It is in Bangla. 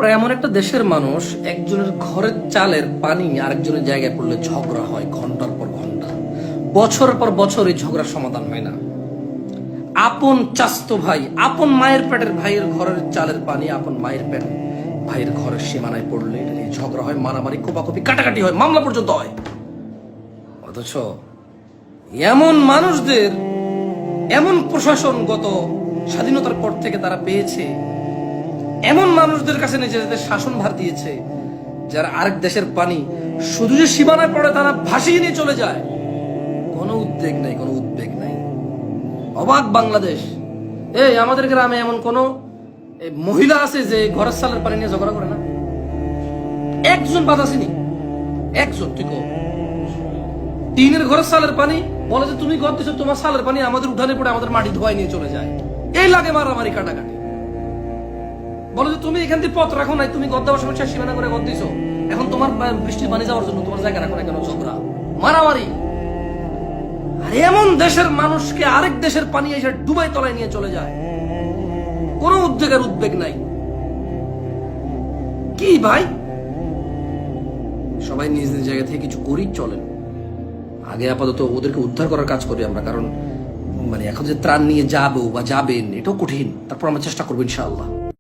আমরা এমন একটা দেশের মানুষ, একজনের ঘরের চালের পানি আরেকজনের জায়গায় পড়লে ঝগড়া হয় ঘন্টার পর ঘন্টা, বছরের পর বছর এই ঝগড়ার সমাধান হয় না। আপন চাস্তো ভাই, আপন মায়ের পেটের ভাইয়ের ঘরের চালের পানি আপন মায়ের পেট ভাইয়ের ঘরের সীমানায় পড়লে এটা নিয়ে ঝগড়া হয়, মারামারি, কোপাকুপি, কাটাকাটি হয়, মামলা পর্যন্ত হয়। অথচ এমন মানুষদের, এমন প্রশাসন গত স্বাধীনতার পর থেকে তারা পেয়েছে, এমন মানুষদের কাছে নিজেদের শাসন ভার দিয়েছে, যারা আরেক দেশের পানি শুধু যে সীমানায় পড়ে তারা ভাসিয়ে নিয়ে চলে যায়, কোনো উদ্বেগ নাই, কোনো উদ্বেগ নাই। অবাক বাংলাদেশ। এই আমাদের গ্রামে এমন কোন মহিলা আছে যে ঘরের সালের পানি নিয়ে ঝগড়া করে না? একজন বাদ আসেনি, একজন। ঠিক টিনের ঘরের সালের পানি বলে যে তুমি ঘর দিছো, তোমার সালের পানি আমাদের উঠানে পড়ে আমাদের মাটি ধোয়াই নিয়ে চলে যায়। এই লাগে মারামারি, কাটাকাটি। বলে যে তুমি এখান থেকে পথ রাখো নাই, তুমি গদ দেওয়ার সময় সীমানা করে গদ দিছো, এখন তোমার বৃষ্টির পানি যাওয়ার জন্য তোমার জায়গা রাখো না কেন? ঝগড়া, মারামারি। আর এমন দেশের মানুষকে আরেক দেশের পানি এসে ডুবাই তলায় নিয়ে চলে যায়, কোনো উদ্বেগের উদ্বেগ নাই। কি ভাই, সবাই নিজ নিজ জায়গা থেকে কিছু করি, চলেন। আগে আপাতত ওদেরকে উদ্ধার করার কাজ করি আমরা, কারণ এখন যে ত্রাণ নিয়ে যাবো বা যাবেন এটাও কঠিন। তারপর আমরা চেষ্টা করবো ইনশাআল্লাহ।